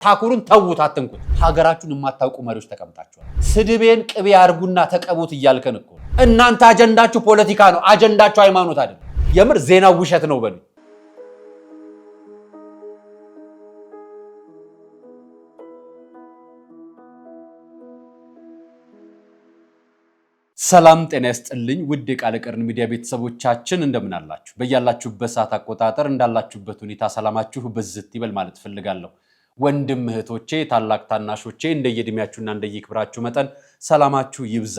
ታኩሩን ተውት አትንኩት። ሀገራችሁን የማታውቁ መሪዎች ተቀምጣችኋል። ስድቤን ቅቤ አርጉና ተቀቡት እያልከን እኮ እናንተ አጀንዳችሁ ፖለቲካ ነው፣ አጀንዳችሁ ሃይማኖት አይደለም። የምር ዜናው ውሸት ነው በሉ። ሰላም ጤና ይስጥልኝ ውድ የቃለ ቀርን ሚዲያ ቤተሰቦቻችን እንደምን አላችሁ? በያላችሁበት ሰዓት አቆጣጠር እንዳላችሁበት ሁኔታ ሰላማችሁ በዝት ይበል ማለት ፈልጋለሁ። ወንድም እህቶቼ፣ ታላቅ ታናሾቼ እንደየእድሜያችሁና እንደየክብራችሁ መጠን ሰላማችሁ ይብዛ።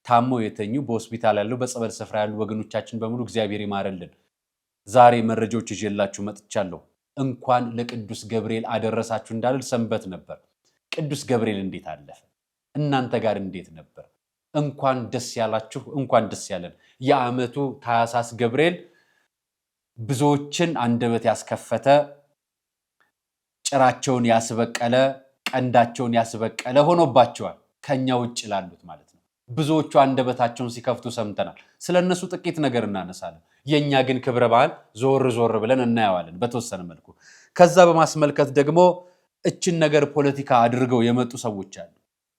ታሞ የተኙ በሆስፒታል ያሉ በጸበል ስፍራ ያሉ ወገኖቻችን በሙሉ እግዚአብሔር ይማረልን። ዛሬ መረጃዎች ይዤላችሁ መጥቻለሁ። እንኳን ለቅዱስ ገብርኤል አደረሳችሁ እንዳልል ሰንበት ነበር። ቅዱስ ገብርኤል እንዴት አለፈ? እናንተ ጋር እንዴት ነበር? እንኳን ደስ ያላችሁ፣ እንኳን ደስ ያለን። የዓመቱ ታኅሳስ ገብርኤል ብዙዎችን አንደበት ያስከፈተ፣ ጭራቸውን ያስበቀለ፣ ቀንዳቸውን ያስበቀለ ሆኖባቸዋል። ከኛ ውጭ ላሉት ማለት ነው። ብዙዎቹ አንደበታቸውን ሲከፍቱ ሰምተናል። ስለነሱ ጥቂት ነገር እናነሳለን። የኛ ግን ክብረ በዓል ዞር ዞር ብለን እናየዋለን በተወሰነ መልኩ። ከዛ በማስመልከት ደግሞ እችን ነገር ፖለቲካ አድርገው የመጡ ሰዎች አሉ።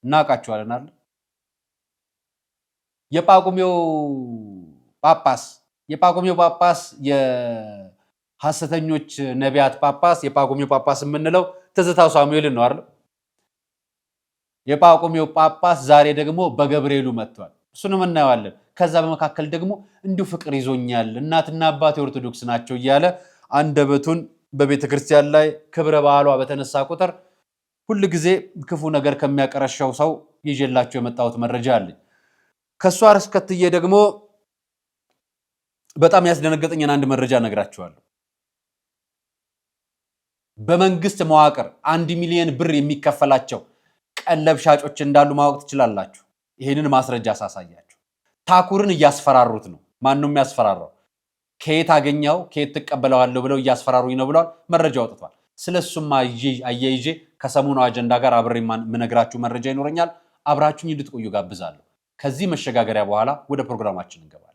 እናውቃቸዋለን አይደል? የጳቁሜው ጳጳስ የሐሰተኞች ነቢያት ጳጳስ የጳቁሜው ጳጳስ የምንለው ትዝታው ሳሙኤልን ነው አይደል? የጳቁሜው ጳጳስ ዛሬ ደግሞ በገብርኤሉ መጥቷል። እሱንም እናየዋለን። ከዛ በመካከል ደግሞ እንዲሁ ፍቅር ይዞኛል እናትና አባቴ ኦርቶዶክስ ናቸው እያለ አንደበቱን በቤተክርስቲያን ላይ ክብረ በዓሏ በተነሳ ቁጥር ሁልጊዜ ክፉ ነገር ከሚያቀረሻው ሰው ይዤላችሁ የመጣሁት መረጃ አለኝ። ከሷ አስከትዬ ደግሞ በጣም ያስደነገጠኝን አንድ መረጃ ነግራችኋለሁ። በመንግስት መዋቅር 1 ሚሊዮን ብር የሚከፈላቸው ቀለብ ሻጮች እንዳሉ ማወቅ ትችላላችሁ። ይሄንን ማስረጃ ሳሳያችሁ ታኩርን እያስፈራሩት ነው። ማን ነው የሚያስፈራራው? ከየት አገኘው ከየት ተቀበለዋለሁ ብለው እያስፈራሩኝ ነው ብለዋል። መረጃ ወጥቷል። ስለሱም አያይዤ ከሰሞኑ አጀንዳ ጋር አብሬ የምነግራችሁ መረጃ ይኖረኛል። አብራችሁኝ እንድትቆዩ ጋብዛለሁ። ከዚህ መሸጋገሪያ በኋላ ወደ ፕሮግራማችን እንገባለን።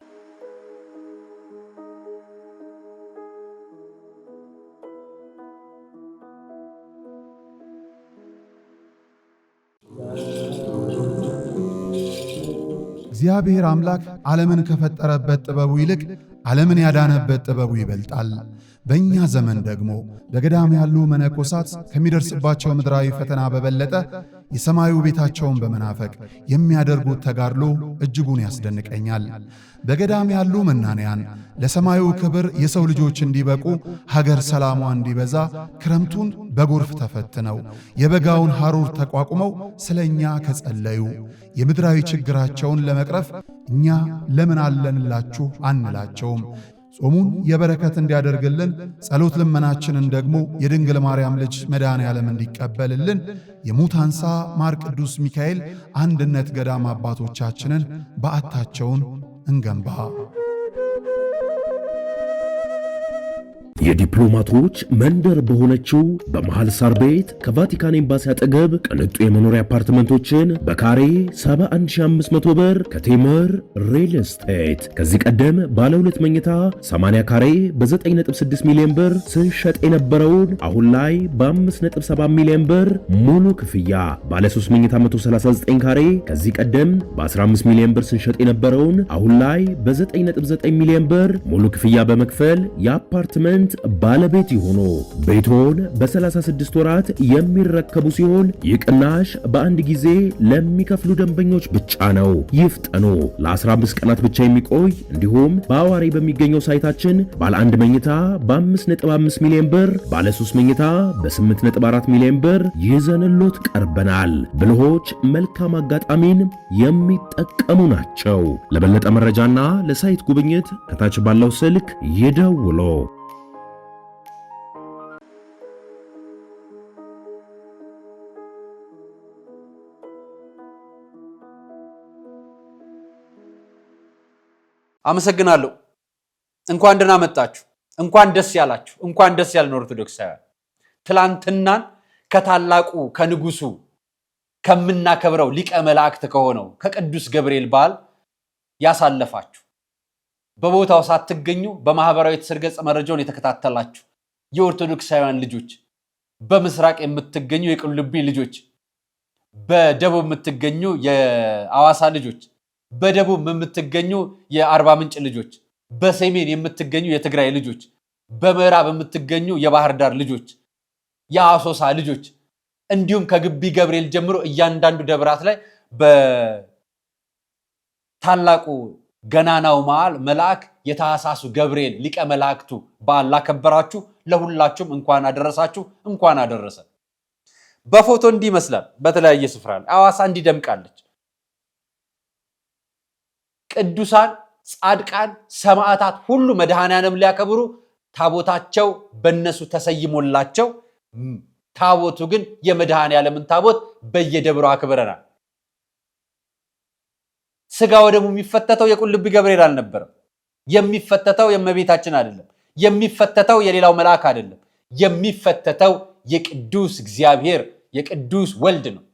እግዚአብሔር አምላክ ዓለምን ከፈጠረበት ጥበቡ ይልቅ ዓለምን ያዳነበት ጥበቡ ይበልጣል። በእኛ ዘመን ደግሞ በገዳም ያሉ መነኮሳት ከሚደርስባቸው ምድራዊ ፈተና በበለጠ የሰማዩ ቤታቸውን በመናፈቅ የሚያደርጉት ተጋድሎ እጅጉን ያስደንቀኛል። በገዳም ያሉ መናንያን ለሰማዩ ክብር የሰው ልጆች እንዲበቁ፣ ሀገር ሰላሟ እንዲበዛ ክረምቱን በጎርፍ ተፈትነው የበጋውን ሐሩር ተቋቁመው ስለኛ ከጸለዩ የምድራዊ ችግራቸውን ለመቅረፍ እኛ ለምን አለንላችሁ አንላቸውም። ጾሙን የበረከት እንዲያደርግልን ጸሎት ልመናችንን ደግሞ የድንግል ማርያም ልጅ መድኃኔ ዓለም እንዲቀበልልን የሙታንሳ ማር ቅዱስ ሚካኤል አንድነት ገዳም አባቶቻችንን በዓታቸውን እንገንባ። የዲፕሎማቶች መንደር በሆነችው በመሃል ሳር ቤት ከቫቲካን ኤምባሲ አጠገብ ቅንጡ የመኖሪያ አፓርትመንቶችን በካሬ 71500 ብር ከቴምር ሪል ስቴት ከዚህ ቀደም ባለ 2 መኝታ 80 ካሬ በ9.6 ሚሊዮን ብር ስንሸጥ የነበረውን አሁን ላይ በ5.7 ሚሊዮን ብር ሙሉ ክፍያ፣ ባለ 3 መኝታ 139 ካሬ ከዚህ ቀደም በ15 ሚሊዮን ብር ስንሸጥ የነበረውን አሁን ላይ በ9.9 ሚሊዮን ብር ሙሉ ክፍያ በመክፈል የአፓርትመንት ባለቤት ይሁኑ። ቤቶን በ36 ወራት የሚረከቡ ሲሆን ይቅናሽ በአንድ ጊዜ ለሚከፍሉ ደንበኞች ብቻ ነው። ይፍጠኑ። ለ15 ቀናት ብቻ የሚቆይ እንዲሁም በአዋሪ በሚገኘው ሳይታችን ባለ 1 መኝታ በ5.5 ሚሊዮን ብር፣ ባለ 3 መኝታ በ8.4 ሚሊዮን ብር ይዘንሎት ቀርበናል። ብልሆች መልካም አጋጣሚን የሚጠቀሙ ናቸው። ለበለጠ መረጃና ለሳይት ጉብኝት ከታች ባለው ስልክ ይደውሉ። አመሰግናለሁ። እንኳን ደህና መጣችሁ፣ እንኳን ደስ ያላችሁ፣ እንኳን ደስ ያለን ኦርቶዶክሳውያን። ትላንትናን ከታላቁ ከንጉሱ ከምናከብረው ሊቀ መላእክት ከሆነው ከቅዱስ ገብርኤል በዓል ያሳለፋችሁ በቦታው ሳትገኙ በማህበራዊ ትስስር ገጽ መረጃውን የተከታተላችሁ የኦርቶዶክሳውያን ልጆች በምስራቅ የምትገኙ የቁልቢ ልጆች፣ በደቡብ የምትገኙ የአዋሳ ልጆች፣ በደቡብ የምትገኙ የአርባ ምንጭ ልጆች፣ በሰሜን የምትገኙ የትግራይ ልጆች፣ በምዕራብ የምትገኙ የባህር ዳር ልጆች፣ የአሶሳ ልጆች እንዲሁም ከግቢ ገብርኤል ጀምሮ እያንዳንዱ ደብራት ላይ በታላቁ ገናናው መልአክ የታሳሱ ገብርኤል ሊቀ መላእክቱ በዓል ላከበራችሁ ለሁላችሁም እንኳን አደረሳችሁ፣ እንኳን አደረሰ። በፎቶ እንዲህ ይመስላል። በተለያየ ስፍራ አዋሳ እንዲህ ደምቃለች። ቅዱሳን ጻድቃን ሰማዕታት ሁሉ መድኃኔዓለም ሊያከብሩ ታቦታቸው በእነሱ ተሰይሞላቸው፣ ታቦቱ ግን የመድኃኔዓለምን ታቦት በየደብሩ አክብረናል። ስጋ ወደሙ የሚፈተተው የቁልቢ ገብርኤል አልነበረም። የሚፈተተው የእመቤታችን አይደለም። የሚፈተተው የሌላው መልአክ አይደለም። የሚፈተተው የቅዱስ እግዚአብሔር የቅዱስ ወልድ ነው።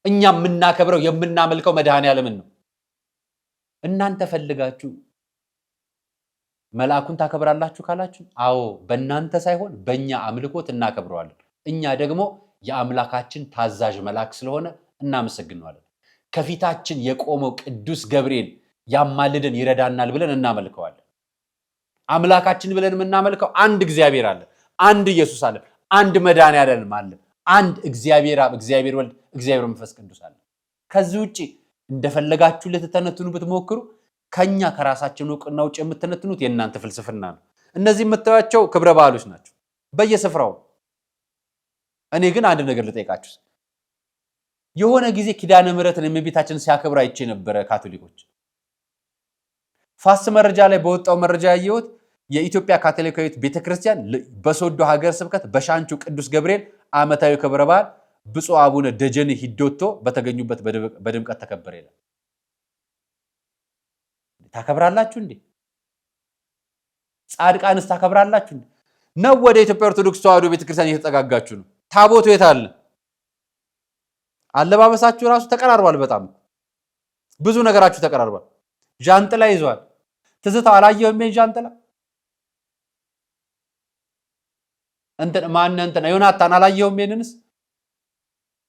እኛ የምናከብረው የምናመልከው መድኃኔዓለምን ነው። እናንተ ፈልጋችሁ መልአኩን ታከብራላችሁ ካላችሁ፣ አዎ በእናንተ ሳይሆን በእኛ አምልኮት እናከብረዋለን። እኛ ደግሞ የአምላካችን ታዛዥ መልአክ ስለሆነ እናመሰግነዋለን። ከፊታችን የቆመው ቅዱስ ገብርኤል ያማልደን ይረዳናል ብለን እናመልከዋለን። አምላካችን ብለን የምናመልከው አንድ እግዚአብሔር አለ፣ አንድ ኢየሱስ አለ፣ አንድ መድኃኔዓለም አለ፣ አንድ እግዚአብሔር አብ፣ እግዚአብሔር ወልድ፣ እግዚአብሔር መንፈስ ቅዱስ አለ። ከዚህ ውጪ እንደፈለጋችሁ ልትተነትኑ ብትሞክሩ ከኛ ከራሳችን እውቅና ውጭ የምትተነትኑት የእናንተ ፍልስፍና ነው። እነዚህ የምታዩቸው ክብረ በዓሎች ናቸው በየስፍራው። እኔ ግን አንድ ነገር ልጠይቃችሁ። የሆነ ጊዜ ኪዳነ ምሕረትን የእመቤታችንን ሲያከብር አይቼ ነበረ። ካቶሊኮች ፋስ መረጃ ላይ በወጣው መረጃ ያየሁት የኢትዮጵያ ካቶሊካዊት ቤተክርስቲያን በሶዶ ሀገረ ስብከት በሻንቹ ቅዱስ ገብርኤል ዓመታዊ ክብረ በዓል ብፁዕ አቡነ ደጀኔ ሂዶቶ በተገኙበት በድምቀት ተከበረ ይላል። ታከብራላችሁ እንዴ? ጻድቃንስ ታከብራላችሁ እንዴ? ነው ወደ ኢትዮጵያ ኦርቶዶክስ ተዋሕዶ ቤተክርስቲያን እየተጠጋጋችሁ ነው? ታቦቱ የት አለ? አለባበሳችሁ ራሱ ተቀራርቧል። በጣም ብዙ ነገራችሁ ተቀራርቧል። ጃንጥላ ይዟል። ትዝታው አላየሁም። ጃንጥላ እንትን ዮናታን አላየሁም። ይሄንንስ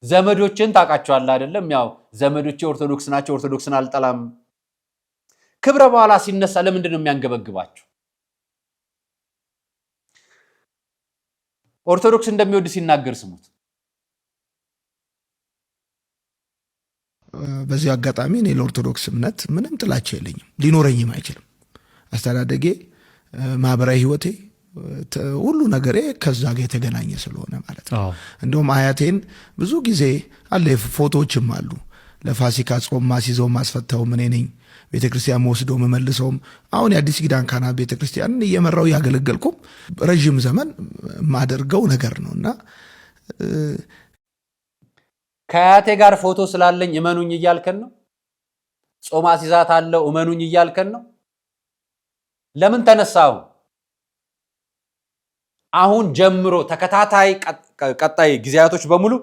ዘመዶችን ታውቃቸዋለህ አይደለም? ያው ዘመዶቼ ኦርቶዶክስ ናቸው፣ ኦርቶዶክስን አልጠላም። ክብረ በኋላ ሲነሳ ለምንድን ነው የሚያንገበግባችሁ? ኦርቶዶክስ እንደሚወድ ሲናገር ስሙት። በዚህ አጋጣሚ እኔ ለኦርቶዶክስ እምነት ምንም ጥላቻ የለኝም፣ ሊኖረኝም አይችልም። አስተዳደጌ፣ ማህበራዊ ህይወቴ፣ ሁሉ ነገሬ ከዛ ጋር የተገናኘ ስለሆነ ማለት ነው። እንደውም አያቴን ብዙ ጊዜ አለ ፎቶዎችም አሉ። ለፋሲካ ጾም ማስይዘው ማስፈታው እኔ ነኝ። ቤተክርስቲያን ወስደው መመልሰውም አሁን የአዲስ ኪዳን ካህናት ቤተክርስቲያንን እየመራው ያገለገልኩም ረጅም ዘመን ማደርገው ነገር ነውና ከአያቴ ጋር ፎቶ ስላለኝ እመኑኝ እያልከን ነው። ጾም አስይዛት አለው እመኑኝ እያልከን ነው። ለምን ተነሳው? አሁን ጀምሮ ተከታታይ ቀጣይ ጊዜያቶች በሙሉ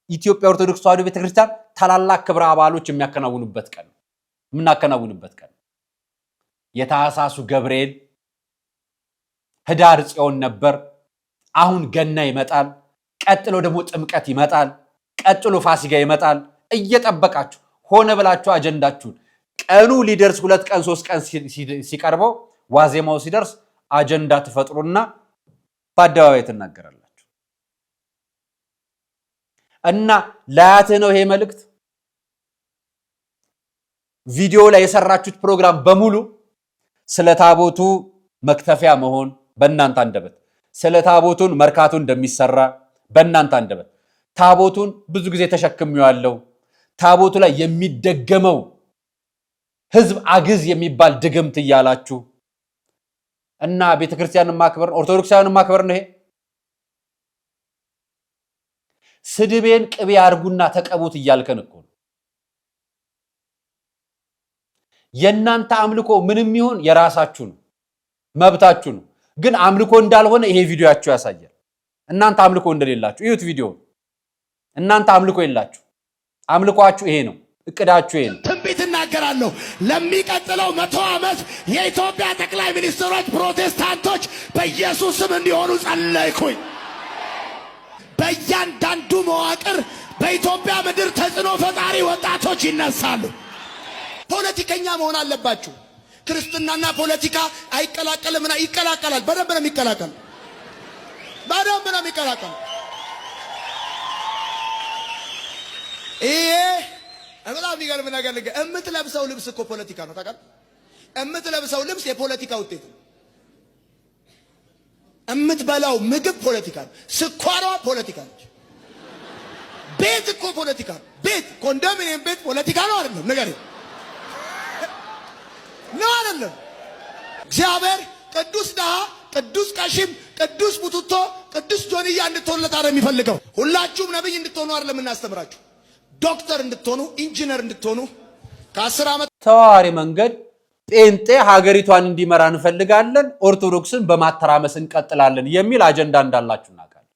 ኢትዮጵያ ኦርቶዶክስ ተዋሕዶ ቤተክርስቲያን ታላላቅ ክብረ በዓሎች የሚያከናውኑበት ቀን የምናከናውንበት ቀን የታሳሱ ገብርኤል፣ ህዳር ጽዮን ነበር። አሁን ገና ይመጣል። ቀጥሎ ደግሞ ጥምቀት ይመጣል። ቀጥሎ ፋሲካ ይመጣል። እየጠበቃችሁ ሆነ ብላችሁ አጀንዳችሁን ቀኑ ሊደርስ 2 ቀን 3 ቀን ሲቀርበው ዋዜማው ሲደርስ አጀንዳ ትፈጥሩና በአደባባይ ትናገራላችሁ። እና ለአያትህ ነው ይሄ መልእክት። ቪዲዮ ላይ የሰራችሁት ፕሮግራም በሙሉ ስለ ታቦቱ መክተፊያ መሆን በእናንተ አንደበት፣ ስለ ታቦቱን መርካቶ እንደሚሰራ በእናንተ አንደበት፣ ታቦቱን ብዙ ጊዜ ተሸክሜዋለሁ፣ ታቦቱ ላይ የሚደገመው ህዝብ አግዝ የሚባል ድግምት እያላችሁ እና ቤተክርስቲያንን ማክበር ኦርቶዶክሳውያንን ማክበር ነው። ይሄ ስድቤን ቅቤ አርጉና ተቀቡት እያልከን እኮ ነው። የእናንተ አምልኮ ምንም ይሁን የራሳችሁ ነው፣ መብታችሁ ነው። ግን አምልኮ እንዳልሆነ ይሄ ቪዲዮአችሁ ያሳያል። እናንተ አምልኮ እንደሌላችሁ እዩት ቪዲዮ። እናንተ አምልኮ የላችሁ፣ አምልኮአችሁ ይሄ ነው፣ እቅዳችሁ ይሄ ነው። ትንቢት እናገራለሁ። ለሚቀጥለው 100 ዓመት የኢትዮጵያ ጠቅላይ ሚኒስትሮች ፕሮቴስታንቶች በኢየሱስ ስም እንዲሆኑ ጸለይኩኝ። በእያንዳንዱ መዋቅር በኢትዮጵያ ምድር ተጽዕኖ ፈጣሪ ወጣቶች ይነሳሉ። ፖለቲከኛ መሆን አለባችሁ። ክርስትናና ፖለቲካ አይቀላቀልም። ይቀላቀላል። በደንብ ነው የሚቀላቀል። በደንብ ነው የሚቀላቀል። ይሄ በጣም የሚገርም ነገር ልንገር። የምትለብሰው ልብስ እኮ ፖለቲካ ነው። ታውቃለህ? የምትለብሰው ልብስ የፖለቲካ ውጤት ነው። የምትበላው ምግብ ፖለቲካ ነው። ስኳሯ ፖለቲካ ነች። ቤት እኮ ፖለቲካ ነው። ቤት ኮንዶሚኒየም ቤት ፖለቲካ ነው አይደለም? ነገር ነው አይደለም? እግዚአብሔር ቅዱስ ድሃ፣ ቅዱስ ቀሺም፣ ቅዱስ ቡቱቶ፣ ቅዱስ ጆንያ እንድትሆኑለት አይደለም የሚፈልገው። ሁላችሁም ነብይ እንድትሆኑ አይደለም እናስተምራችሁ። ዶክተር እንድትሆኑ፣ ኢንጂነር እንድትሆኑ ከ10 ዓመት ተዋዋሪ መንገድ ጴንጤ ሀገሪቷን እንዲመራ እንፈልጋለን፣ ኦርቶዶክስን በማተራመስ እንቀጥላለን የሚል አጀንዳ እንዳላችሁ እናውቃለን።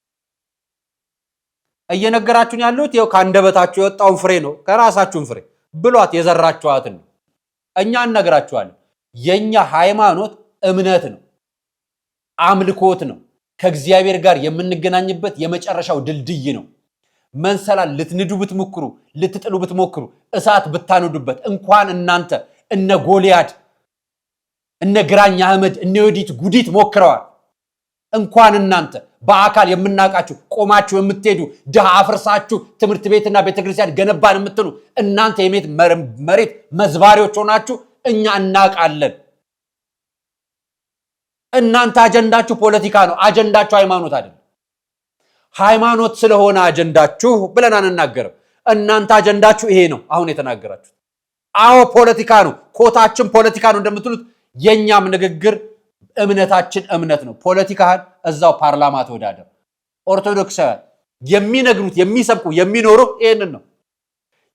እየነገራችሁን ያሉት ይኸው ከአንደበታችሁ የወጣውን ፍሬ ነው። ከራሳችሁን ፍሬ ብሏት የዘራችኋትን ነው። እኛ እነግራችኋለን። የኛ ሃይማኖት እምነት ነው፣ አምልኮት ነው፣ ከእግዚአብሔር ጋር የምንገናኝበት የመጨረሻው ድልድይ ነው። መንሰላል ልትንዱ ብትሞክሩ፣ ልትጥሉ ብትሞክሩ፣ እሳት ብታነዱበት እንኳን እናንተ እነ ጎልያድ እነ ግራኝ አህመድ እነ ዮዲት ጉዲት ሞክረዋል። እንኳን እናንተ በአካል የምናውቃችሁ ቆማችሁ የምትሄዱ ድሃ አፍርሳችሁ ትምህርት ቤትና ቤተክርስቲያን ገነባን የምትሉ እናንተ የሜት መሬት መዝባሪዎች ሆናችሁ እኛ እናውቃለን። እናንተ አጀንዳችሁ ፖለቲካ ነው፣ አጀንዳችሁ ሃይማኖት አይደለም። ሃይማኖት ስለሆነ አጀንዳችሁ ብለን አንናገርም። እናንተ አጀንዳችሁ ይሄ ነው አሁን የተናገራችሁት። አዎ ፖለቲካ ነው፣ ኮታችን ፖለቲካ ነው እንደምትሉት የኛም ንግግር እምነታችን እምነት ነው። ፖለቲካን እዛው ፓርላማ ተወዳደር። ኦርቶዶክሳውያን የሚነግሩት የሚሰብኩ የሚኖሩ ይሄንን ነው።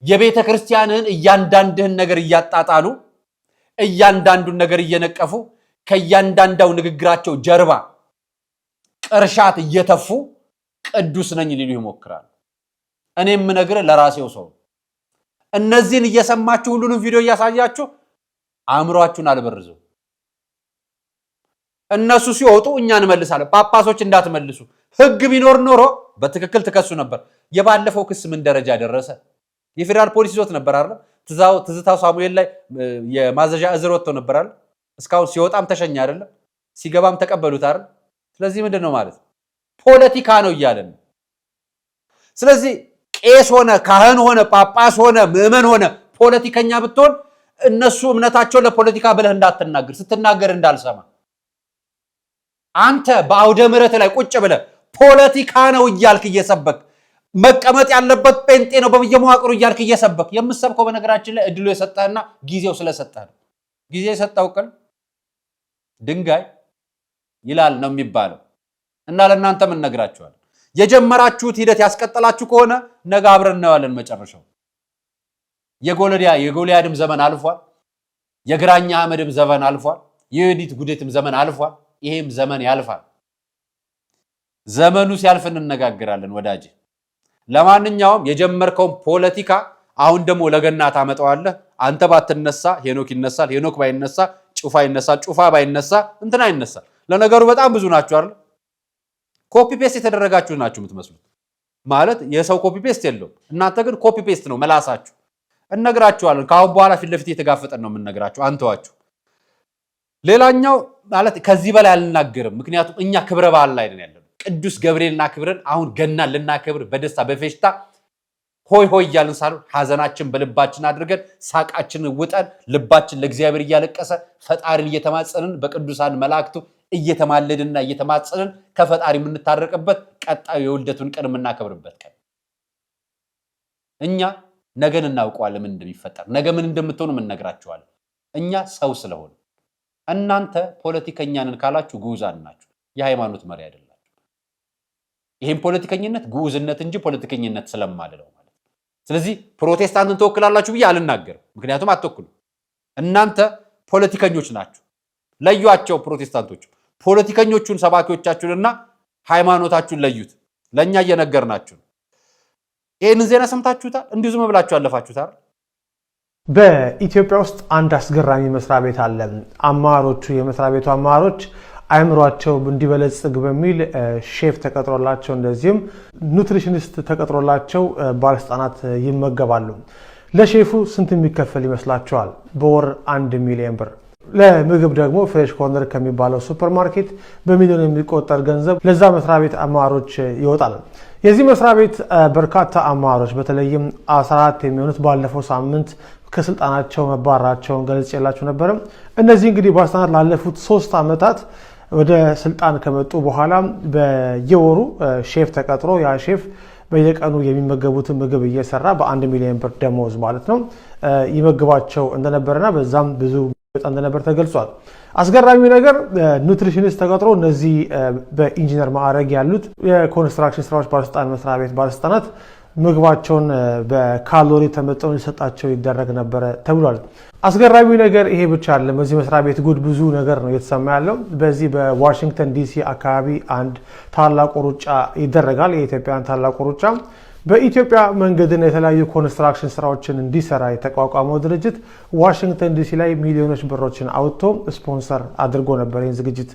የቤተ ክርስቲያንን እያንዳንድህን ነገር እያጣጣሉ እያንዳንዱን ነገር እየነቀፉ ከእያንዳንዳው ንግግራቸው ጀርባ ቅርሻት እየተፉ ቅዱስ ነኝ ሊሉ ይሞክራሉ። እኔ የምነግርህ ለራሴው ሰው እነዚህን እየሰማችሁ ሁሉንም ቪዲዮ እያሳያችሁ አእምሯችሁን አልበርዙ። እነሱ ሲወጡ እኛ እንመልሳለን። ጳጳሶች እንዳትመልሱ። ህግ ቢኖር ኖሮ በትክክል ትከሱ ነበር። የባለፈው ክስ ምን ደረጃ ደረሰ? የፌደራል ፖሊስ ይዞት ነበር አይደል? ትዝታው ሳሙኤል ላይ የማዘዣ እዝር ወጥቶ ነበር አይደል? እስካሁን ሲወጣም ተሸኛ አይደለም? ሲገባም ተቀበሉት አይደል? ስለዚህ ምንድነው ማለት ፖለቲካ ነው እያለን። ስለዚህ ቄስ ሆነ ካህን ሆነ ጳጳስ ሆነ ምዕመን ሆነ ፖለቲከኛ ብትሆን እነሱ እምነታቸው ለፖለቲካ ብለህ እንዳትናገር፣ ስትናገር እንዳልሰማ። አንተ በአውደ ምሕረት ላይ ቁጭ ብለህ ፖለቲካ ነው እያልክ እየሰበክ መቀመጥ ያለበት ጴንጤ ነው በየመዋቅሩ እያልክ እየሰበክ የምትሰብከው በነገራችን ላይ እድሉ የሰጠህና ጊዜው ስለሰጠህ ነው። ጊዜ የሰጠው ቅል ድንጋይ ይላል ነው የሚባለው። እና ለእናንተም እንነግራችኋለን። የጀመራችሁት ሂደት ያስቀጠላችሁ ከሆነ ነገ አብረን እናየዋለን መጨረሻው። የጎልያድም ዘመን አልፏል። የግራኛ አህመድም ዘመን አልፏል። የዮዲት ጉዴትም ዘመን አልፏል። ይሄም ዘመን ያልፋል። ዘመኑ ሲያልፍ እንነጋገራለን ወዳጅ። ለማንኛውም የጀመርከውን ፖለቲካ አሁን ደግሞ ለገና ታመጣዋለህ። አንተ ባትነሳ ሄኖክ ይነሳል፣ ሄኖክ ባይነሳ ጩፋ ይነሳል፣ ጩፋ ባይነሳ እንትና ይነሳል። ለነገሩ በጣም ብዙ ናችሁ አይደል? ኮፒ ፔስት የተደረጋችሁ ናችሁ የምትመስሉት። ማለት የሰው ኮፒ ፔስት የለውም። እናንተ ግን ኮፒ ፔስት ነው መላሳችሁ። እነግራችኋለን። ከአሁን በኋላ ፊት ለፊት የተጋፈጠን ነው የምንነግራችሁ። አንተዋችሁ። ሌላኛው ማለት ከዚህ በላይ አልናገርም። ምክንያቱም እኛ ክብረ በዓል ላይ ነን ያለነው። ቅዱስ ገብርኤልና ክብረን አሁን ገና ልናከብር በደስታ በፌሽታ ሆይ ሆይ እያልን ሳይሆን ሐዘናችን በልባችን አድርገን ሳቃችንን ውጠን ልባችን ለእግዚአብሔር እያለቀሰ ፈጣሪን እየተማጸንን በቅዱሳን መላእክቱ እየተማለድና እየተማጸንን ከፈጣሪ የምንታረቅበት ቀጣዩ የውልደቱን ቀን የምናከብርበት ቀን። እኛ ነገን እናውቀዋለን ምን እንደሚፈጠር፣ ነገ ምን እንደምትሆኑ እንነግራችኋለን። እኛ ሰው ስለሆነ እናንተ ፖለቲከኛንን ካላችሁ ግዑዛን ናችሁ፣ የሃይማኖት መሪ አይደላችሁ። ይሄን ፖለቲከኝነት ግዑዝነት እንጂ ፖለቲከኝነት ስለማልለው ማለት ነው። ስለዚህ ፕሮቴስታንትን ተወክላላችሁ ብዬ አልናገርም፣ ምክንያቱም አትወክሉ። እናንተ ፖለቲከኞች ናችሁ። ለዩአቸው ፕሮቴስታንቶች ፖለቲከኞቹን ሰባኪዎቻችሁንና ሃይማኖታችሁን ለዩት። ለኛ እየነገርናችሁ ነው። ይሄን ዜና ሰምታችሁታል? እንዲሁ ዝም ብላችሁ አለፋችሁታል? በኢትዮጵያ ውስጥ አንድ አስገራሚ መስሪያ ቤት አለ። አማሮቹ የመስሪያ ቤቱ አማሮች አይምሯቸው እንዲበለጽግ በሚል ሼፍ ተቀጥሮላቸው እንደዚህም ኑትሪሽኒስት ተቀጥሮላቸው ባለስልጣናት ይመገባሉ። ለሼፉ ስንት የሚከፈል ይመስላችኋል? በወር 1 ሚሊዮን ብር። ለምግብ ደግሞ ፍሬሽ ኮርነር ከሚባለው ሱፐርማርኬት በሚሊዮን የሚቆጠር ገንዘብ ለዛ መስሪያ ቤት አመራሮች ይወጣል። የዚህ መስሪያ ቤት በርካታ አመራሮች በተለይም 14 የሚሆኑት ባለፈው ሳምንት ከስልጣናቸው መባረራቸውን ገልጬላችሁ ነበር። እነዚህ እንግዲህ ባለስልጣናት ላለፉት 3 ዓመታት ወደ ስልጣን ከመጡ በኋላ በየወሩ ሼፍ ተቀጥሮ ያ ሼፍ በየቀኑ የሚመገቡትን ምግብ እየሰራ በ1 ሚሊዮን ብር ደሞዝ ማለት ነው ይመግባቸው እንደነበርና በዛም ብዙ በጣም እንደነበር ተገልጿል። አስገራሚ ነገር ኑትሪሽኒስት ተቀጥሮ እነዚህ በኢንጂነር ማዕረግ ያሉት የኮንስትራክሽን ስራዎች ባለስልጣን መስሪያ ቤት ባለስልጣናት ምግባቸውን በካሎሪ ተመጥነው ሊሰጣቸው ይደረግ ነበር ተብሏል። አስገራሚ ነገር ይሄ ብቻ አይደለም። በዚህ መስሪያ ቤት ጉድ ብዙ ነገር ነው የተሰማ ያለው። በዚህ በዋሽንግተን ዲሲ አካባቢ አንድ ታላቁ ሩጫ ይደረጋል። የኢትዮጵያን ታላቁ ሩጫ በኢትዮጵያ መንገድና የተለያዩ ኮንስትራክሽን ስራዎችን እንዲሰራ የተቋቋመው ድርጅት ዋሽንግተን ዲሲ ላይ ሚሊዮኖች ብሮችን አውጥቶ ስፖንሰር አድርጎ ነበር ይህን ዝግጅት።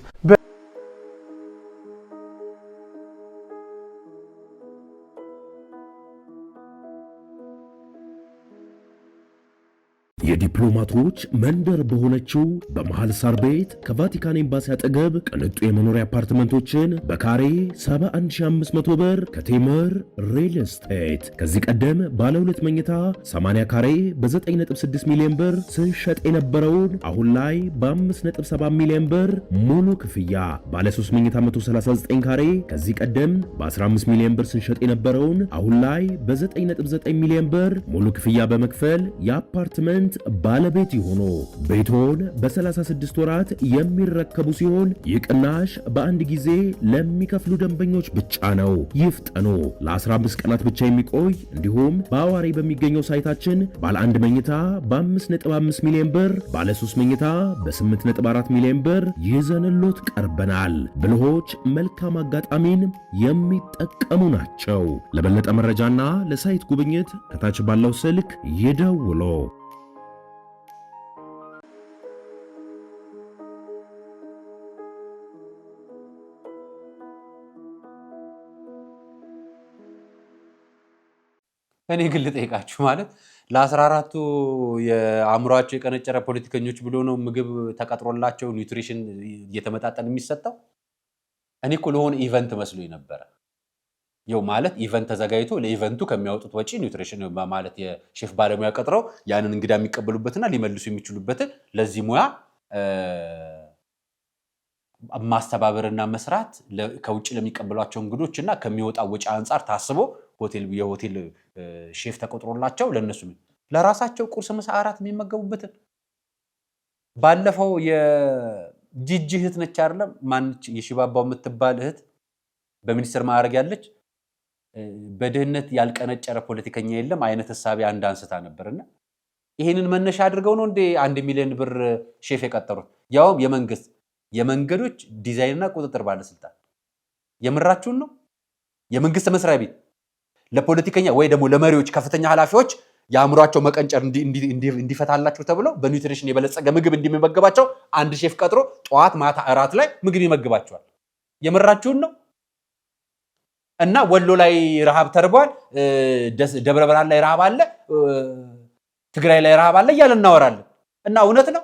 የዲፕሎማቶች መንደር በሆነችው በመሃል ሳር ቤት ከቫቲካን ኤምባሲ አጠገብ ቅንጡ የመኖሪያ አፓርትመንቶችን በካሬ 71500 ብር ከቴምር ሪል ስቴት ከዚህ ቀደም ባለ 2 መኝታ 80 ካሬ በ9.6 ሚሊዮን ብር ስንሸጥ የነበረውን አሁን ላይ በ5.7 ሚሊዮን ብር ሙሉ ክፍያ፣ ባለ 3 መኝታ 139 ካሬ ከዚህ ቀደም በ15 ሚሊዮን ብር ስንሸጥ የነበረውን አሁን ላይ በ9.9 ሚሊዮን ብር ሙሉ ክፍያ በመክፈል የአፓርትመንት ባለቤት ይሆኑ። ቤቶን በ36 ወራት የሚረከቡ ሲሆን ይቅናሽ በአንድ ጊዜ ለሚከፍሉ ደንበኞች ብቻ ነው። ይፍጠኑ። ለ15 ቀናት ብቻ የሚቆይ እንዲሁም በአዋሪ በሚገኘው ሳይታችን ባለ 1 መኝታ በ5.5 ሚሊዮን ብር፣ ባለ 3 መኝታ በ8.4 ሚሊዮን ብር ይዘንሎት ቀርበናል። ብልሆች መልካም አጋጣሚን የሚጠቀሙ ናቸው። ለበለጠ መረጃና ለሳይት ጉብኝት ከታች ባለው ስልክ ይደውሉ። እኔ ግን ልጠይቃችሁ ማለት ለ14ቱ የአእምሯቸው የቀነጨረ ፖለቲከኞች ብሎ ነው ምግብ ተቀጥሮላቸው ኒውትሪሽን እየተመጣጠን የሚሰጠው? እኔ እኮ ለሆነ ኢቨንት መስሎኝ ነበረ። ይኸው ማለት ኢቨንት ተዘጋጅቶ ለኢቨንቱ ከሚያወጡት ወጪ ኒውትሪሽን ማለት የሼፍ ባለሙያ ቀጥረው ያንን እንግዳ የሚቀበሉበትና ሊመልሱ የሚችሉበትን ለዚህ ሙያ ማስተባበርና መስራት ከውጭ ለሚቀበሏቸው እንግዶች እና ከሚወጣው ወጪ አንፃር ታስቦ የሆቴል ሼፍ ተቆጥሮላቸው ለነሱ ለራሳቸው ቁርስ፣ ምሳ፣ እራት የሚመገቡበት። ባለፈው የጂጂ እህት ነች አይደለም ማንች የሽባባው የምትባል እህት በሚኒስትር ማዕረግ ያለች በድህነት ያልቀነጨረ ፖለቲከኛ የለም አይነት ሐሳብ አንድ አንስታ ነበርና ይሄንን መነሻ አድርገው ነው እንዴ 1 ሚሊዮን ብር ሼፍ የቀጠሩት? ያውም የመንገዶች ዲዛይንና ቁጥጥር ባለስልጣን። የምራችሁን ነው? የመንግስት መስሪያ ቤት ለፖለቲከኛ ወይ ደግሞ ለመሪዎች ከፍተኛ ኃላፊዎች የአእምሯቸው መቀንጨር እንዲፈታላቸው ተብለው በኒውትሪሽን የበለጸገ ምግብ እንዲመገባቸው አንድ ሼፍ ቀጥሮ ጠዋት ማታ እራት ላይ ምግብ ይመግባቸዋል። የምራችሁን ነው? እና ወሎ ላይ ረሃብ ተርቧል፣ ደብረ ብርሃን ላይ ረሃብ አለ፣ ትግራይ ላይ ረሃብ አለ እያለ እናወራለን። እና እውነት ነው?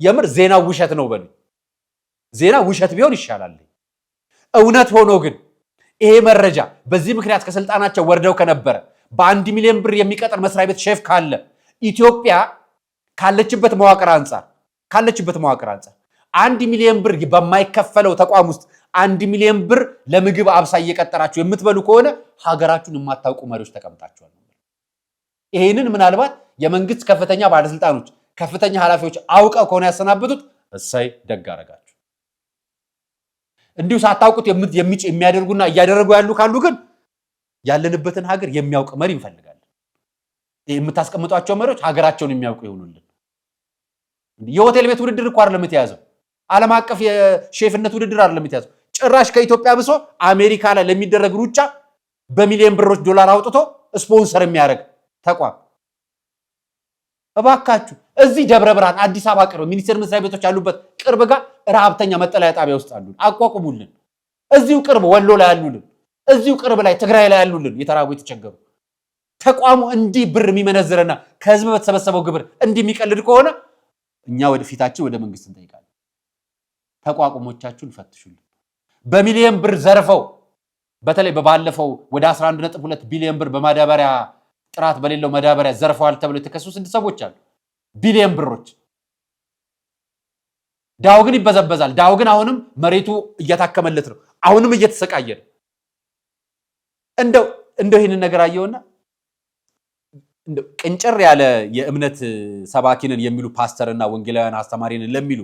የምር ዜና ውሸት ነው በሉ። ዜና ውሸት ቢሆን ይሻላል። እውነት ሆኖ ግን ይሄ መረጃ በዚህ ምክንያት ከስልጣናቸው ወርደው ከነበረ በ1 ሚሊዮን ብር የሚቀጥር መስሪያ ቤት ሼፍ ካለ ኢትዮጵያ ካለችበት መዋቅር አንፃር 1 ሚሊዮን ብር በማይከፈለው ተቋም ውስጥ 1 ሚሊዮን ብር ለምግብ አብሳይ እየቀጠራችሁ የምትበሉ ከሆነ ሀገራችሁን የማታውቁ መሪዎች ተቀምጣችኋል። ይሄንን ምናልባት የመንግስት ከፍተኛ ባለስልጣኖች ከፍተኛ ኃላፊዎች አውቀው ከሆነ ያሰናበቱት እሰይ ደግ አደረጋችሁ። እንዲሁ ሳታውቁት የሚያደርጉና እያደረጉ ያሉ ካሉ ግን ያለንበትን ሀገር የሚያውቅ መሪ እንፈልጋለን። የምታስቀምጧቸው መሪዎች ሀገራቸውን የሚያውቁ ይሆኑልን። የሆቴል ቤት ውድድር እኮ አይደለም የተያዘው፣ ዓለም አቀፍ የሼፍነት ውድድር አይደለም የተያዘው። ጭራሽ ከኢትዮጵያ ብሶ አሜሪካ ላይ ለሚደረግ ሩጫ በሚሊዮን ብሮች ዶላር አውጥቶ ስፖንሰር የሚያደርግ ተቋም። እባካችሁ እዚህ ደብረ ብርሃን፣ አዲስ አበባ ቅርብ ሚኒስቴር መስሪያ ቤቶች ያሉበት ቅርብ ጋር ረሃብተኛ መጠለያ ጣቢያ ውስጥ አሉን፣ አቋቁሙልን። እዚሁ ቅርብ ወሎ ላይ አሉልን፣ እዚሁ ቅርብ ላይ ትግራይ ላይ አሉልን የተራቡ የተቸገሩ። ተቋሙ እንዲህ ብር የሚመነዝረና ከህዝብ በተሰበሰበው ግብር እንዲህ የሚቀልድ ከሆነ እኛ ወደፊታችን ወደ መንግስት እንጠይቃለን። ተቋቁሞቻችሁን ፈትሹልን። በሚሊዮን ብር ዘርፈው በተለይ በባለፈው ወደ 11.2 ቢሊዮን ብር በማዳበሪያ ጥራት በሌለው ማዳበሪያ ዘርፈዋል ተብሎ የተከሰሱ 6 ሰዎች አሉ። ቢሊዮን ብሮች። ዳው ግን ይበዘበዛል። ዳው ግን አሁንም መሬቱ እየታከመለት ነው። አሁንም እየተሰቃየ ነው። እንደው ይህንን ነገር አየውና ቅንጭር ያለ የእምነት ሰባኪንን የሚሉ ፓስተርና ወንጌላውያን አስተማሪንን ለሚሉ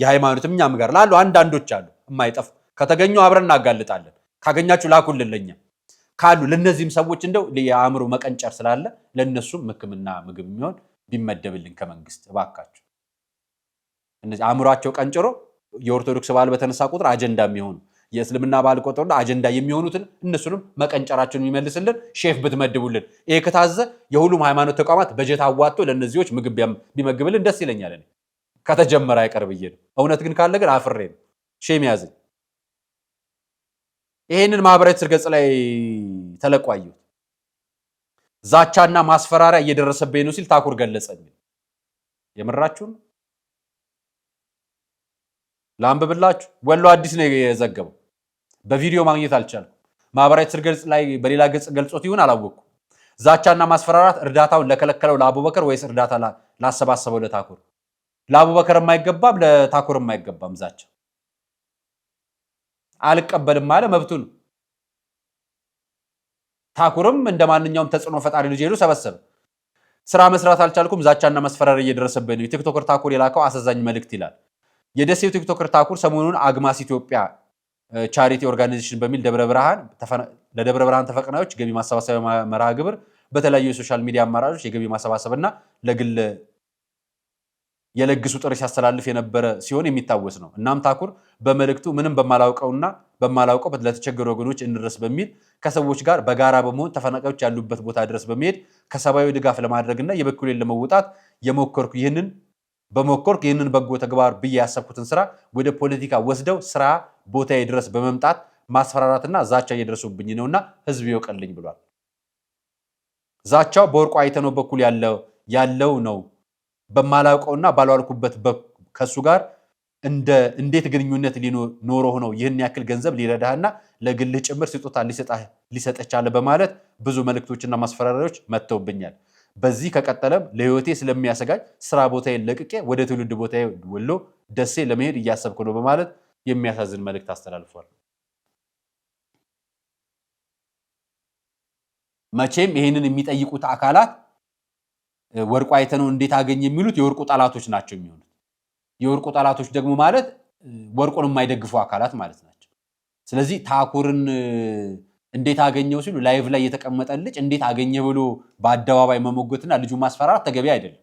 የሃይማኖትም እኛም ጋር ላሉ አንዳንዶች አሉ የማይጠፉ። ከተገኙ አብረን እናጋልጣለን። ካገኛችሁ ላኩልን ለኛ ካሉ ለነዚህም ሰዎች እንደው የአእምሮ መቀንጨር ስላለ ለነሱም ሕክምና ምግብ የሚሆን ቢመደብልን ከመንግስት እባካችሁ። እነዚህ አእምሯቸው ቀንጭሮ የኦርቶዶክስ በዓል በተነሳ ቁጥር አጀንዳ የሚሆኑ የእስልምና በዓል ቆጥሮና አጀንዳ የሚሆኑትን እነሱንም መቀንጨራቸውን የሚመልስልን ሼፍ ብትመድቡልን። ይሄ ከታዘ የሁሉም ሃይማኖት ተቋማት በጀት አዋጥቶ ለነዚህዎች ምግብ ቢመግብልን ደስ ይለኛል። እኔ ከተጀመረ አይቀርብዬ ነው። እውነት ግን ካለ ግን አፍሬ ነው ሼም ያዘኝ። ይሄንን ማህበራዊ ትስስር ገጽ ላይ ተለቋየው ዛቻና ማስፈራሪያ እየደረሰብኝ ነው ሲል ታኩር ገለጸኝ። የምራችሁን ላንብብላችሁ። ወሎ አዲስ ነው የዘገበው። በቪዲዮ ማግኘት አልቻልኩም። ማህበራዊ ትስስር ገጽ ላይ በሌላ ገጽ ገልጾት ይሁን አላወቅኩም። ዛቻና ማስፈራራት እርዳታውን ለከለከለው ለአቡበከር ወይስ እርዳታ ላሰባሰበው ለታኩር? ለአቡበከር የማይገባም ለታኩር የማይገባም ዛቻ። አልቀበልም ማለ መብቱ ነው። ታኩርም እንደማንኛውም ተጽዕኖ ፈጣሪ ልጅ ሄዶ ሰበሰበ። ስራ መስራት አልቻልኩም፣ ዛቻና ማስፈራሪያ እየደረሰብኝ ነው። የቲክቶከር ታኩር የላከው አሳዛኝ መልእክት ይላል። የደሴው ቲክቶከር ታኩር ሰሞኑን አግማስ ኢትዮጵያ ቻሪቲ ኦርጋናይዜሽን በሚል ለደብረ ብርሃን ተፈናቃዮች ገቢ ማሰባሰቢያ መርሃ ግብር በተለያዩ የሶሻል ሚዲያ አማራጮች የገቢ ማሰባሰብና ለግል የለግሱ ጥሪ ሲያስተላልፍ የነበረ ሲሆን የሚታወስ ነው። እናም ታኩር በመልእክቱ ምንም በማላውቀው ለተቸገሩ ወገኖች እንድረስ በሚል ከሰዎች ጋር በጋራ በመሆን ተፈናቃዮች ያሉበት ቦታ ድረስ በመሄድ ከሰብአዊ ድጋፍ ለማድረግና የበኩሌን ለመወጣት በሞከርኩ ይህንን በጎ ተግባር ብዬ ያሰብኩትን ስራ ወደ ፖለቲካ ወስደው ስራ ቦታዬ ድረስ በመምጣት ማስፈራራትና ዛቻ እየደረሱብኝ ነውና ህዝብ ይወቀልኝ ብሏል። ዛቻው በወርቁ አይተነው በኩል ያለው ነው። በማላውቀውና ባልዋልኩበት ከሱ ጋር እንዴት ግንኙነት ሊኖር ሆነው ይህን ያክል ገንዘብ ሊረዳህና ለግልህ ጭምር ስጦታ ሊሰጥህ ቻለ በማለት ብዙ መልእክቶችና ማስፈራሪያዎች መጥተውብኛል። በዚህ ከቀጠለም ለህይወቴ ስለሚያሰጋኝ ስራ ቦታዬን ለቅቄ ወደ ትውልድ ቦታዬ ወሎ ደሴ ለመሄድ እያሰብኩ ነው በማለት የሚያሳዝን መልእክት አስተላልፏል። መቼም ይሄንን የሚጠይቁት አካላት ወርቁ አይተነው እንዴት አገኘ የሚሉት የወርቁ ጠላቶች ናቸው የሚሆኑት። የወርቁ ጠላቶች ደግሞ ማለት ወርቁን የማይደግፉ አካላት ማለት ናቸው። ስለዚህ ታኩርን እንዴት አገኘው ሲሉ ላይቭ ላይ የተቀመጠ ልጅ እንዴት አገኘ ብሎ በአደባባይ መሞገትና ልጁ ማስፈራራት ተገቢ አይደለም።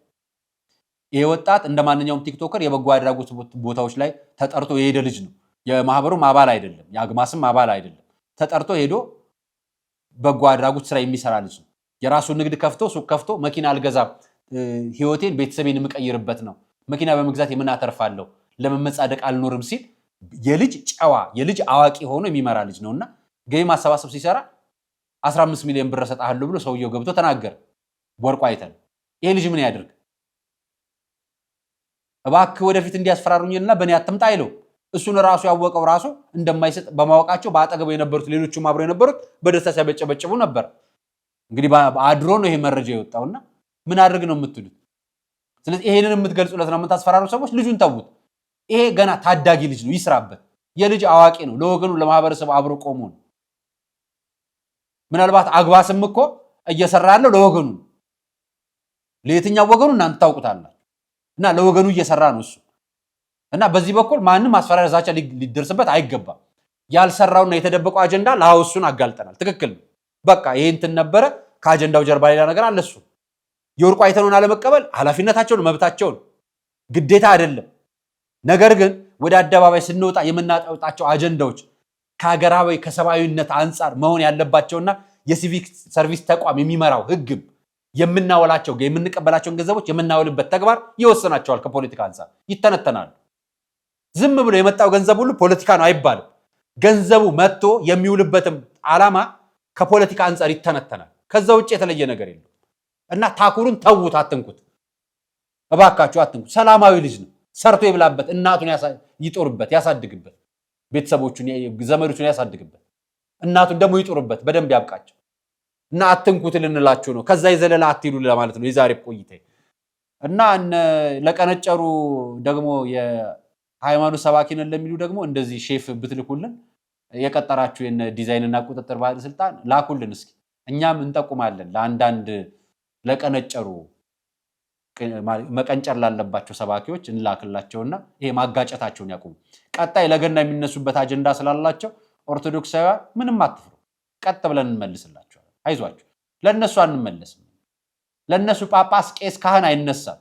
ይሄ ወጣት እንደማንኛውም ቲክቶከር የበጎ አድራጎት ቦታዎች ላይ ተጠርቶ የሄደ ልጅ ነው። የማህበሩም አባል አይደለም፣ የአግማስም አባል አይደለም። ተጠርቶ ሄዶ በጎ አድራጎት ስራ የሚሰራ ልጅ ነው። የራሱ ንግድ ከፍቶ ሱቅ ከፍቶ መኪና አልገዛም፣ ህይወቴን ቤተሰቤን የምቀይርበት ነው፣ መኪና በመግዛት የምናተርፋለሁ፣ ለመመጻደቅ አልኖርም ሲል የልጅ ጨዋ የልጅ አዋቂ ሆኖ የሚመራ ልጅ ነውና ገቢ ማሰባሰብ ሲሰራ 15 ሚሊዮን ብር ሰጣለሁ ብሎ ሰውየው ገብቶ ተናገረ። ወርቁ አይተን ይሄ ልጅ ምን ያድርግ? እባክህ ወደፊት እንዲያስፈራሩኝና በእኔ አትምጣ አይለው። እሱን ራሱ ያወቀው ራሱ እንደማይሰጥ በማወቃቸው በአጠገቡ የነበሩት ሌሎቹም አብረው የነበሩት በደስታ ሲያበጨበጭቡ ነበር። እንግዲህ አድሮ ነው ይሄ መረጃ የወጣውና ምን አድርግ ነው የምትሉት? ስለዚህ ይሄንን የምትገልጹለት ነው የምታስፈራሩ ሰዎች ልጁን ተውት። ይሄ ገና ታዳጊ ልጅ ነው፣ ይስራበት። የልጅ አዋቂ ነው፣ ለወገኑ ለማህበረሰቡ አብሮ ቆሞ ነው። ምናልባት አግባስም እኮ እየሰራ ያለው ለወገኑ ነው። ለየትኛው ወገኑ እናንተ ታውቁታላችሁ። እና ለወገኑ እየሰራ ነው እሱ። እና በዚህ በኩል ማንም ማስፈራሪያ ዛቻ ሊደርስበት አይገባም። ያልሰራውና የተደበቀው አጀንዳ ለአውሱን አጋልጠናል። ትክክል ነው። በቃ ይሄ እንትን ነበረ፣ ከአጀንዳው ጀርባ ሌላ ነገር አለ። እሱ የወርቁ አይተነውን አለመቀበል ኃላፊነታቸውን መብታቸውን ግዴታ አይደለም። ነገር ግን ወደ አደባባይ ስንወጣ የምናጣውጣቸው አጀንዳዎች ከሀገራዊ ከሰብአዊነት አንጻር መሆን ያለባቸውና የሲቪክ ሰርቪስ ተቋም የሚመራው ህግም የምናወላቸው የምንቀበላቸውን ገንዘቦች የምናወልበት ተግባር ይወስናቸዋል። ከፖለቲካ አንጻር ይተነተናሉ። ዝም ብሎ የመጣው ገንዘብ ሁሉ ፖለቲካ ነው አይባልም። ገንዘቡ መጥቶ የሚውልበትም ዓላማ ከፖለቲካ አንፃር ይተነተናል። ከዛ ውጭ የተለየ ነገር የለም እና ታኩሩን ተውት፣ አትንኩት፣ እባካችሁ አትንኩት። ሰላማዊ ልጅ ነው፣ ሰርቶ ይብላበት፣ እናቱን ይጦርበት፣ ያሳድግበት፣ ቤተሰቦቹን ዘመዶቹን ያሳድግበት፣ እናቱን ደግሞ ይጦርበት፣ በደንብ ያብቃቸው እና አትንኩት ልንላችሁ ነው። ከዛ የዘለላ አትይሉ ለማለት ነው የዛሬ ቆይታ እና ለቀነጨሩ ደግሞ የሃይማኖት ሰባኪ ነን ለሚሉ ደግሞ እንደዚህ ሼፍ ብትልኩልን የቀጠራችሁ የነ ዲዛይንና ቁጥጥር ባለስልጣን ላኩልን እስኪ እኛም እንጠቁማለን። ለአንዳንድ ለቀነጨሩ መቀንጨር ላለባቸው ሰባኪዎች እንላክላቸውና ይሄ ማጋጨታቸውን ያቁሙ። ቀጣይ ለገና የሚነሱበት አጀንዳ ስላላቸው ኦርቶዶክሳውያን ምንም አትፍሩ፣ ቀጥ ብለን እንመልስላቸዋለን። አይዟችሁ፣ ለነሱ አንመለስም። ለነሱ ጳጳስ፣ ቄስ፣ ካህን አይነሳም።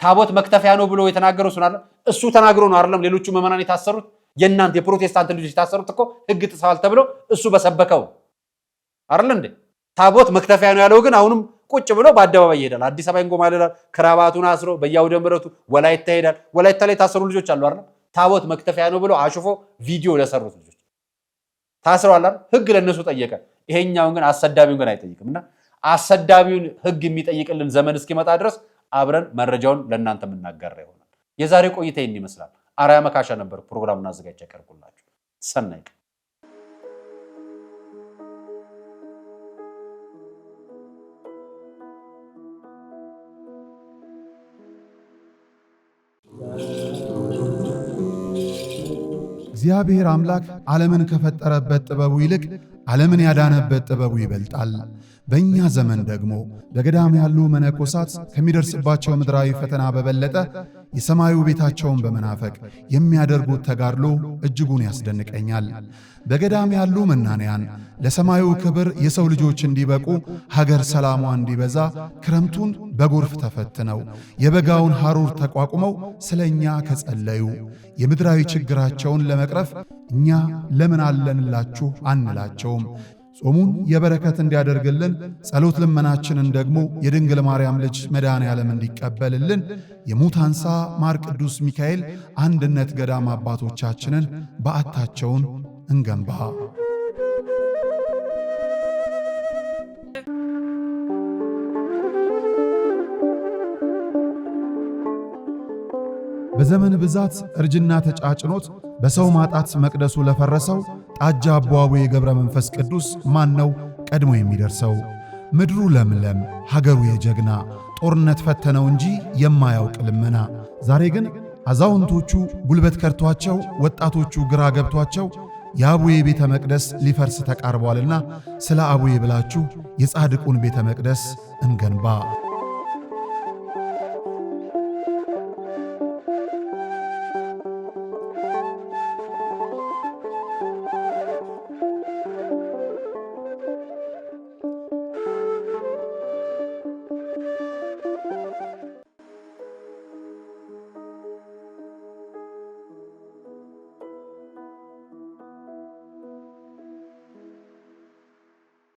ታቦት መክተፊያ ነው ብሎ የተናገረው እሱ ተናግሮ ነው አይደለም ሌሎቹ ምዕመናን የታሰሩት። የእናንተ የፕሮቴስታንት ልጆች የታሰሩት እኮ ሕግ ጥሰዋል ተብሎ እሱ በሰበከው አይደል እንዴ? ታቦት መክተፊያ ነው ያለው ግን አሁንም ቁጭ ብሎ በአደባባይ ይሄዳል። አዲስ አበባ እንጎማለላል፣ ክራባቱን አስሮ በያውደ ምሕረቱ ወላይታ ይሄዳል። ወላይታ ላይ የታሰሩ ልጆች አሉ አይደል? ታቦት መክተፊያ ነው ብሎ አሽፎ ቪዲዮ ለሰሩት ልጆች ታስረዋል አይደል? ሕግ ለነሱ ጠየቀ። ይሄኛውን ግን አሰዳቢውን ግን አይጠይቅምና አሰዳቢውን ሕግ የሚጠይቅልን ዘመን እስኪመጣ ድረስ አብረን መረጃውን ለእናንተ የምናጋራ ይሆናል። የዛሬ ቆይታ ይህን ይመስላል። አርአያ መካሻ ነበር ፕሮግራሙን አዘጋጅቼ ያቀርብኩላችሁ። ሰናይ ቀን። እግዚአብሔር አምላክ ዓለምን ከፈጠረበት ጥበቡ ይልቅ ዓለምን ያዳነበት ጥበቡ ይበልጣል። በእኛ ዘመን ደግሞ በገዳም ያሉ መነኮሳት ከሚደርስባቸው ምድራዊ ፈተና በበለጠ የሰማዩ ቤታቸውን በመናፈቅ የሚያደርጉት ተጋድሎ እጅጉን ያስደንቀኛል። በገዳም ያሉ መናንያን ለሰማዩ ክብር የሰው ልጆች እንዲበቁ፣ ሀገር ሰላሟ እንዲበዛ ክረምቱን በጎርፍ ተፈትነው የበጋውን ሐሩር ተቋቁመው ስለ እኛ ከጸለዩ የምድራዊ ችግራቸውን ለመቅረፍ እኛ ለምን አለንላችሁ አንላቸውም። ጾሙን የበረከት እንዲያደርግልን ጸሎት ልመናችንን ደግሞ የድንግል ማርያም ልጅ መድኃኔ ዓለም እንዲቀበልልን የሙታንሳ ማር ቅዱስ ሚካኤል አንድነት ገዳም አባቶቻችንን በዓታቸውን እንገንባ። በዘመን ብዛት እርጅና ተጫጭኖት በሰው ማጣት መቅደሱ ለፈረሰው ጣጃ አቦአቡ የገብረ መንፈስ ቅዱስ ማን ነው ቀድሞ የሚደርሰው? ምድሩ ለምለም ሀገሩ የጀግና ጦርነት ፈተነው እንጂ የማያውቅ ልመና። ዛሬ ግን አዛውንቶቹ ጉልበት ከርቷቸው፣ ወጣቶቹ ግራ ገብቷቸው የአቡዬ ቤተ መቅደስ ሊፈርስ ተቃርቧልና ስለ አቡዬ ብላችሁ የጻድቁን ቤተ መቅደስ እንገንባ።